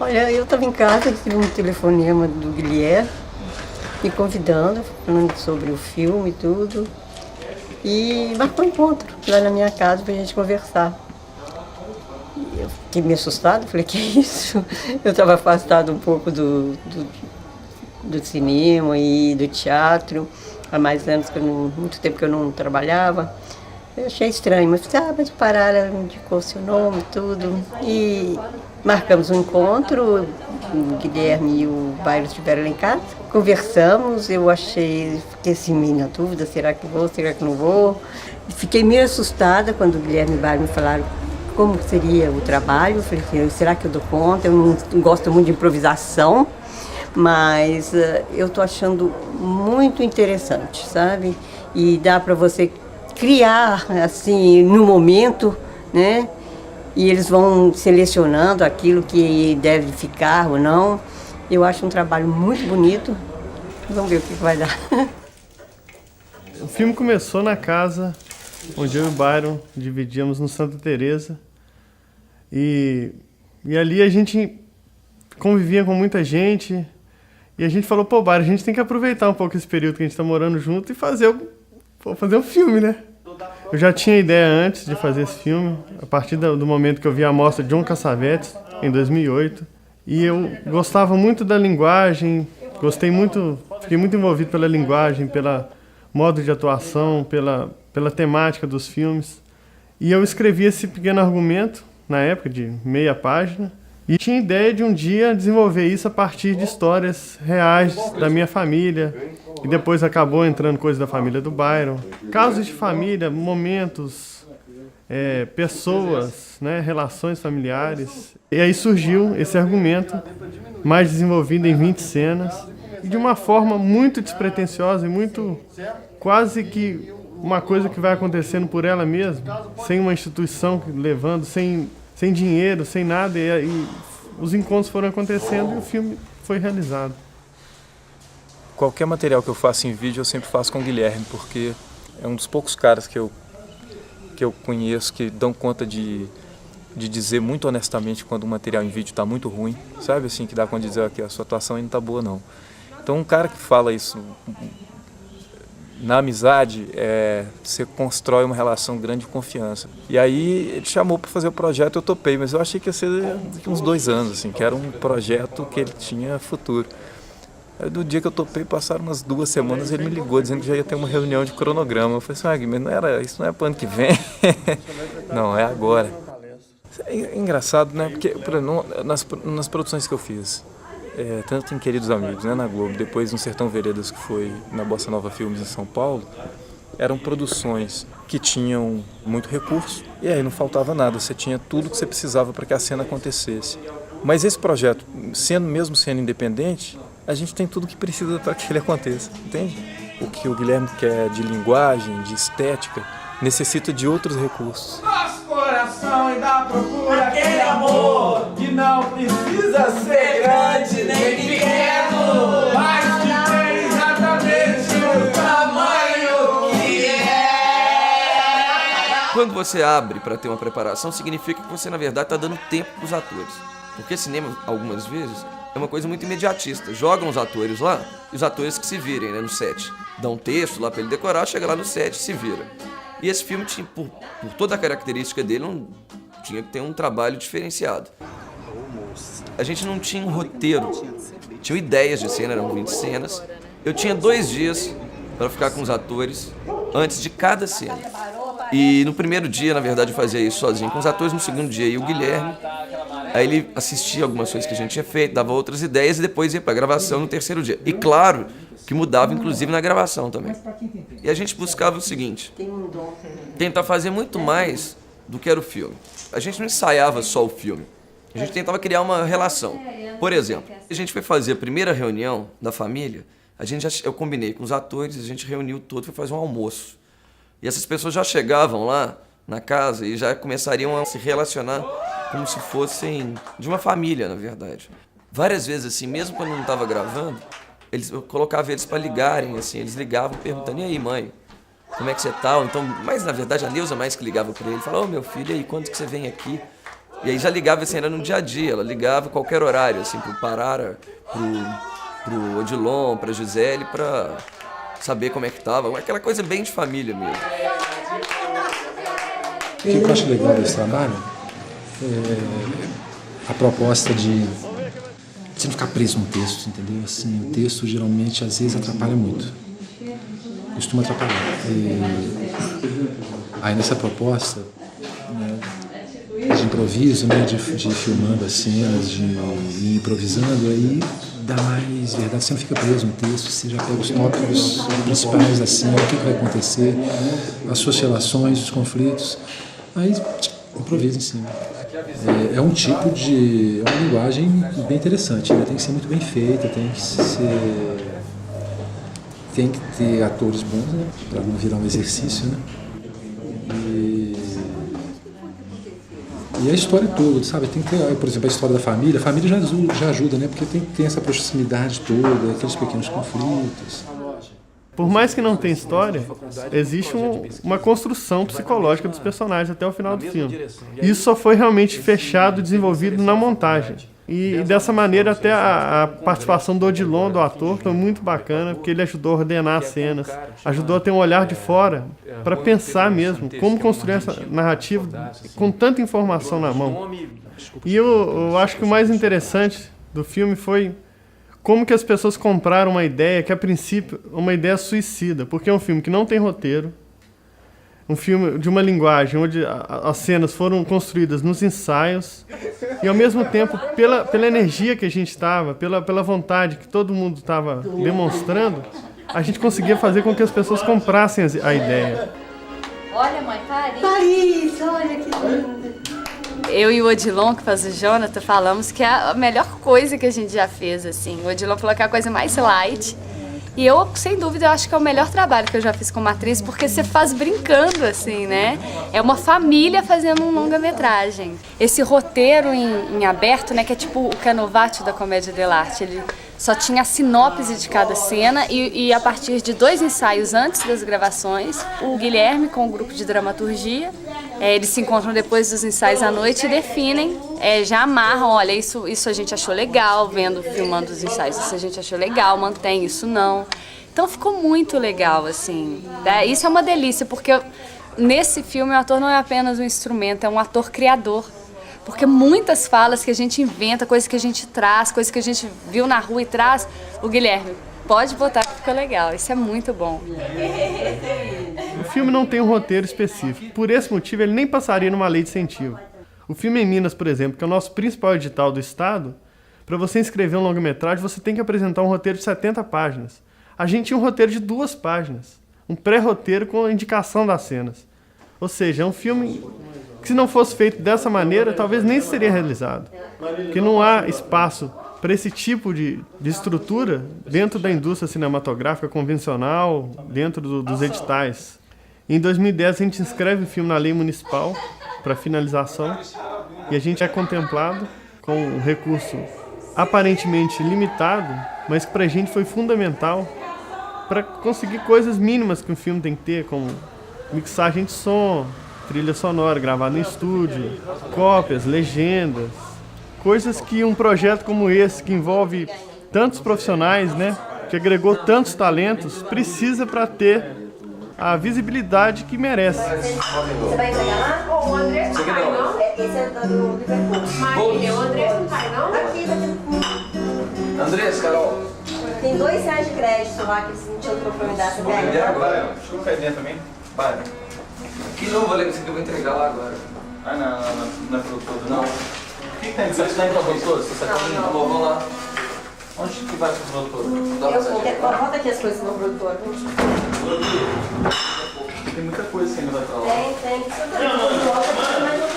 Olha, eu estava em casa, recebi um telefonema do Guilherme, me convidando, falando sobre o filme e tudo. E marcou um encontro lá na minha casa para a gente conversar. E eu fiquei meio assustada, falei, que é isso? Eu estava afastada um pouco do cinema e do teatro, há mais anos muito tempo que eu não trabalhava. Eu achei estranho, mas mas o Parara indicou seu nome e tudo. E marcamos um encontro, o Guilherme e o Bairro estiveram lá em casa. Conversamos, fiquei assim meio na dúvida, será que vou, será que não vou? Fiquei meio assustada quando o Guilherme e o Bairro me falaram como seria o trabalho. Eu falei assim, será que eu dou conta? Eu não gosto muito de improvisação, mas eu estou achando muito interessante, sabe? E dá para você criar, assim, no momento, né? E eles vão selecionando aquilo que deve ficar ou não. Eu acho um trabalho muito bonito. Vamos ver o que vai dar. O filme começou na casa onde eu e o Byron dividíamos no Santa Teresa. E ali a gente convivia com muita gente. E a gente falou, pô, Byron, a gente tem que aproveitar um pouco esse período que a gente está morando junto e fazer um filme, né? Eu já tinha ideia antes de fazer esse filme, a partir do momento que eu vi a mostra de John Cassavetes, em 2008. E eu gostava muito da linguagem, fiquei muito envolvido pela linguagem, pelo modo de atuação, pela temática dos filmes. E eu escrevi esse pequeno argumento, na época, de meia página, e tinha ideia de um dia desenvolver isso a partir de histórias reais da minha família. E depois acabou entrando coisa da família do Byron. Casos de família, momentos, pessoas, né, relações familiares. E aí surgiu esse argumento, mais desenvolvido em 20 cenas, e de uma forma muito despretensiosa e muito quase que uma coisa que vai acontecendo por ela mesma, sem uma instituição levando, sem dinheiro, sem nada, e os encontros foram acontecendo e o filme foi realizado. Qualquer material que eu faço em vídeo eu sempre faço com o Guilherme, porque é um dos poucos caras que eu conheço que dão conta de dizer muito honestamente quando o material em vídeo está muito ruim, sabe, assim, que dá conta de dizer que a sua atuação ainda não está boa não. Então um cara que fala isso na amizade, você constrói uma relação grande de confiança. E aí ele chamou para fazer o projeto, eu topei, mas eu achei que ia ser daqui uns 2 anos, assim, que era um projeto que ele tinha futuro. Aí, do dia que eu topei, passaram umas 2 semanas, ele me ligou dizendo que já ia ter uma reunião de cronograma. Eu falei assim, mas isso não é para ano que vem? Não, é agora. É engraçado, né? Porque nas produções que eu fiz, tanto em Queridos Amigos, né, na Globo, depois no Sertão Veredas, que foi na Bossa Nova Filmes em São Paulo, eram produções que tinham muito recurso e aí não faltava nada, você tinha tudo que você precisava para que a cena acontecesse. Mas esse projeto, mesmo sendo independente, a gente tem tudo que precisa para que ele aconteça, entende? O que o Guilherme quer de linguagem, de estética, necessita de outros recursos. Nosso coração ainda procura aquele amor que não precisa ser grande nem pequeno, mas que tem exatamente o tamanho que é. Quando você abre para ter uma preparação, significa que você, na verdade, está dando tempo para os atores. Porque cinema, algumas vezes, é uma coisa muito imediatista. Jogam os atores lá e os atores que se virem, né, no set. Dão um texto lá para ele decorar, chega lá no set e se vira. E esse filme, tinha, por toda a característica dele, tinha que ter um trabalho diferenciado. A gente não tinha um roteiro. Tinha ideias de cena, eram 20 cenas. Eu tinha 2 dias para ficar com os atores antes de cada cena. E no primeiro dia, na verdade, eu fazia isso sozinho com os atores. No segundo dia, ia o Guilherme. Aí ele assistia algumas coisas que a gente tinha feito, dava outras ideias e depois ia para a gravação no terceiro dia. E claro que mudava, inclusive, na gravação também. E a gente buscava o seguinte, tentar fazer muito mais do que era o filme. A gente não ensaiava só o filme, a gente tentava criar uma relação. Por exemplo, a gente foi fazer a primeira reunião da família, eu combinei com os atores, a gente reuniu todo, foi fazer um almoço. E essas pessoas já chegavam lá na casa e já começariam a se relacionar como se fossem de uma família, na verdade. Várias vezes, assim, mesmo quando não estava gravando, eu colocava eles para ligarem, assim, eles ligavam perguntando, e aí, mãe, como é que você tá? Então, mas na verdade a Neuza mais que ligava para ele, falava, ô meu filho, e aí, quando que você vem aqui? E aí já ligava, assim, era no dia a dia, ela ligava qualquer horário, assim, pro Parara, pro Odilon, pra Gisele, pra saber como é que tava. Aquela coisa bem de família mesmo. O que eu acho legal desse trabalho é a proposta de você não ficar preso no texto, entendeu? Assim, o texto geralmente, às vezes, atrapalha muito. Costuma atrapalhar. Aí nessa proposta, né, de improviso, né, de filmando as cenas, de ir improvisando, aí dá mais verdade. Você não fica preso no texto, você já pega os tópicos principais da cena, o que vai acontecer, as suas relações, os conflitos. Aí improvisa em cima. É um tipo de... é uma linguagem bem interessante, né? Tem que ser muito bem feita, tem que ter atores bons, né? Para não virar um exercício, né? E a história toda, sabe? Tem que ter, por exemplo, a história da família. A família já ajuda, né? Porque tem que ter essa proximidade toda, aqueles pequenos conflitos. Por mais que não tenha história, existe uma construção psicológica dos personagens até o final do filme. Isso só foi realmente fechado e desenvolvido na montagem. E dessa maneira até a participação do Odilon, do ator, foi muito bacana, porque ele ajudou a ordenar as cenas, ajudou a ter um olhar de fora para pensar mesmo como construir essa narrativa com tanta informação na mão. E eu acho que o mais interessante do filme foi como que as pessoas compraram uma ideia que, a princípio, é uma ideia suicida, porque é um filme que não tem roteiro, um filme de uma linguagem onde as cenas foram construídas nos ensaios e, ao mesmo tempo, pela energia que a gente estava, pela vontade que todo mundo estava demonstrando, a gente conseguia fazer com que as pessoas comprassem a ideia. Olha, mãe, Paris. Paris, olha que linda. Eu e o Odilon, que faz o Jonathan, falamos que é a melhor coisa que a gente já fez, assim. O Odilon falou que é a coisa mais light. E eu, sem dúvida, eu acho que é o melhor trabalho que eu já fiz como atriz, porque você faz brincando, assim, né? É uma família fazendo um longa-metragem. Esse roteiro em aberto, né, que é tipo o Canovaccio da comédia dell'arte, ele só tinha a sinopse de cada cena e a partir de 2 ensaios antes das gravações, o Guilherme com o grupo de dramaturgia, eles se encontram depois dos ensaios à noite e definem, já amarram, olha, isso a gente achou legal, filmando os ensaios, isso a gente achou legal, mantém, isso não. Então ficou muito legal, assim. Isso é uma delícia, porque nesse filme o ator não é apenas um instrumento, é um ator criador. Porque muitas falas que a gente inventa, coisas que a gente traz, coisas que a gente viu na rua e traz, o Guilherme, pode botar que ficou legal, isso é muito bom. O filme não tem um roteiro específico, por esse motivo ele nem passaria numa lei de incentivo. O filme em Minas, por exemplo, que é o nosso principal edital do estado, para você inscrever um longa-metragem você tem que apresentar um roteiro de 70 páginas. A gente tinha um roteiro de 2 páginas, um pré-roteiro com a indicação das cenas. Ou seja, é um filme que, se não fosse feito dessa maneira, talvez nem seria realizado. Porque não há espaço para esse tipo de estrutura dentro da indústria cinematográfica convencional, dentro dos editais. Em 2010, a gente inscreve o filme na lei municipal para finalização e a gente é contemplado com um recurso aparentemente limitado, mas que para a gente foi fundamental para conseguir coisas mínimas que um filme tem que ter, como mixagem de som, trilha sonora gravada em estúdio, cópias, legendas, coisas que um projeto como esse, que envolve tantos profissionais, né, que agregou tantos talentos, precisa para ter a visibilidade que merece. Você vai entregar lá? O André não cai, não? Esse é do Liverpool. Mas o André não cai, não? Aqui, tá Andrés, Carol. Tem R$2 de crédito lá que eles não tinham trocado me dar, você Vou vender pega? agora. Deixa eu cair dentro também. Vai. Que não, valeu, isso aqui eu vou entregar lá agora. Ah, não é produtor, Não. O que tem? Você está em produtor? Você está Tá bom, vamos lá. Onde que vai pro produtor? Bota aqui as coisas no produtor. Tem muita coisa que ainda vai pra lá. Tem. Você tá no produtor, mas não